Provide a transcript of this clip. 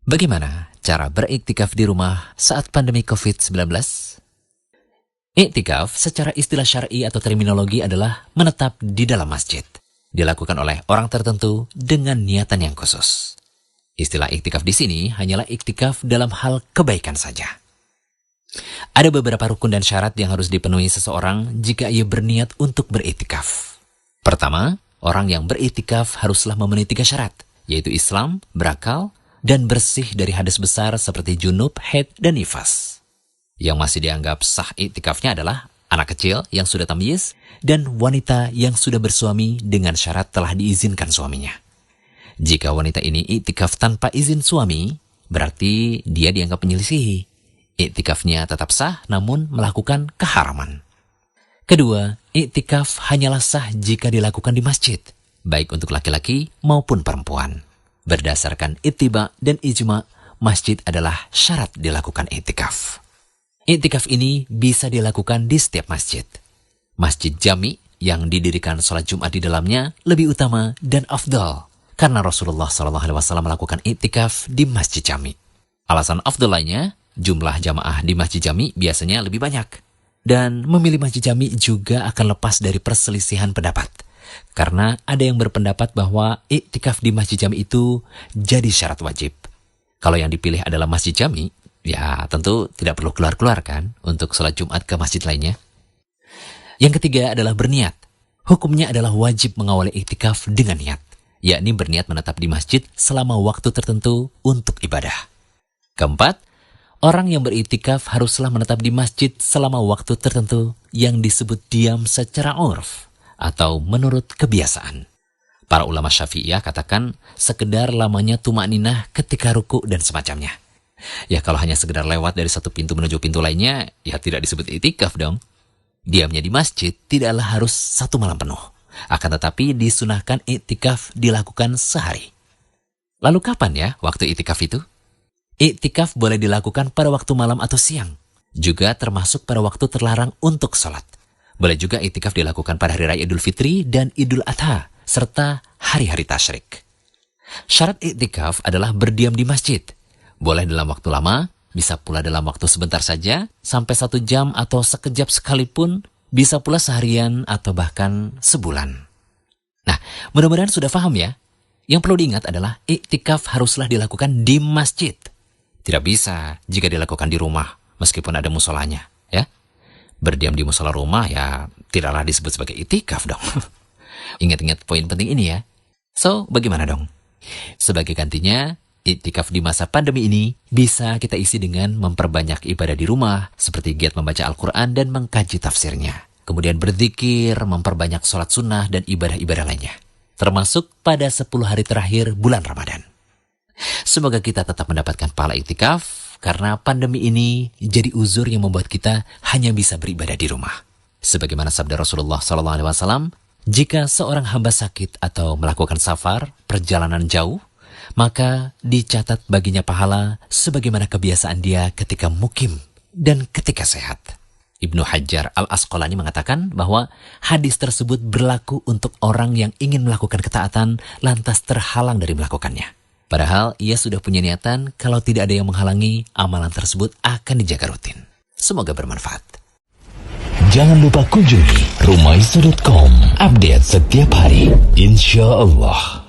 Bagaimana cara beriktikaf di rumah saat pandemi COVID-19? Iktikaf secara istilah syar'i atau terminologi adalah menetap di dalam masjid. Dilakukan oleh orang tertentu dengan niatan yang khusus. Istilah iktikaf di sini hanyalah iktikaf dalam hal kebaikan saja. Ada beberapa rukun dan syarat yang harus dipenuhi seseorang jika ia berniat untuk beriktikaf. Pertama, orang yang beriktikaf haruslah memenuhi 3 syarat, yaitu Islam, berakal, dan bersih dari hadas besar seperti junub, haid, dan nifas. Yang masih dianggap sah iktikafnya adalah anak kecil yang sudah tamyiz dan wanita yang sudah bersuami dengan syarat telah diizinkan suaminya. Jika wanita ini iktikaf tanpa izin suami, berarti dia dianggap menyelisihi. Iktikafnya tetap sah namun melakukan keharaman. Kedua, iktikaf hanyalah sah jika dilakukan di masjid, baik untuk laki-laki maupun perempuan. Berdasarkan ittiba dan ijma, masjid adalah syarat dilakukan iktikaf. Iktikaf ini bisa dilakukan di setiap masjid. Masjid jami yang didirikan sholat Jumat di dalamnya lebih utama dan afdal, karena Rasulullah SAW melakukan iktikaf di masjid jami. Alasan afdal lainnya, jumlah jamaah di masjid jami biasanya lebih banyak. Dan memilih masjid jami juga akan lepas dari perselisihan pendapat. Karena ada yang berpendapat bahwa iktikaf di masjid jami itu jadi syarat wajib. Kalau yang dipilih adalah masjid jami, ya tentu tidak perlu keluar-keluar kan untuk sholat Jumat ke masjid lainnya. Yang ketiga adalah berniat. Hukumnya adalah wajib mengawali iktikaf dengan niat, yakni berniat menetap di masjid selama waktu tertentu untuk ibadah. Keempat, orang yang beriktikaf haruslah menetap di masjid selama waktu tertentu yang disebut diam secara urf atau menurut kebiasaan. Para ulama Syafi'iyah katakan sekedar lamanya tumakninah ketika ruku dan semacamnya. Ya kalau hanya sekedar lewat dari satu pintu menuju pintu lainnya, ya tidak disebut iktikaf dong. Diamnya di masjid tidaklah harus 1 malam penuh. Akan tetapi disunahkan iktikaf dilakukan sehari. Lalu kapan ya waktu iktikaf itu? Iktikaf boleh dilakukan pada waktu malam atau siang. Juga termasuk pada waktu terlarang untuk sholat. Boleh juga iktikaf dilakukan pada hari raya Idul Fitri dan Idul Adha, serta hari-hari tasyrik. Syarat iktikaf adalah berdiam di masjid. Boleh dalam waktu lama, bisa pula dalam waktu sebentar saja, sampai 1 jam atau sekejap sekalipun, bisa pula seharian atau bahkan sebulan. Nah, mudah-mudahan sudah paham ya. Yang perlu diingat adalah iktikaf haruslah dilakukan di masjid. Tidak bisa jika dilakukan di rumah, meskipun ada musolanya, ya. Berdiam di musola rumah ya tidaklah disebut sebagai iktikaf dong. Ingat-ingat poin penting ini ya. So, bagaimana dong? Sebagai gantinya, iktikaf di masa pandemi ini bisa kita isi dengan memperbanyak ibadah di rumah, seperti giat membaca Al-Quran dan mengkaji tafsirnya. Kemudian berzikir, memperbanyak sholat sunnah dan ibadah-ibadah lainnya. Termasuk pada 10 hari terakhir bulan Ramadan. Semoga kita tetap mendapatkan pahala iktikaf, karena pandemi ini jadi uzur yang membuat kita hanya bisa beribadah di rumah. Sebagaimana sabda Rasulullah SAW, jika seorang hamba sakit atau melakukan safar, perjalanan jauh, maka dicatat baginya pahala sebagaimana kebiasaan dia ketika mukim dan ketika sehat. Ibnu Hajar Al-Asqalani mengatakan bahwa hadis tersebut berlaku untuk orang yang ingin melakukan ketaatan lantas terhalang dari melakukannya. Padahal ia sudah punya niatan kalau tidak ada yang menghalangi, amalan tersebut akan dijaga rutin. Semoga bermanfaat. Jangan lupa kunjungi rumaiso.com. Update setiap hari, insya Allah.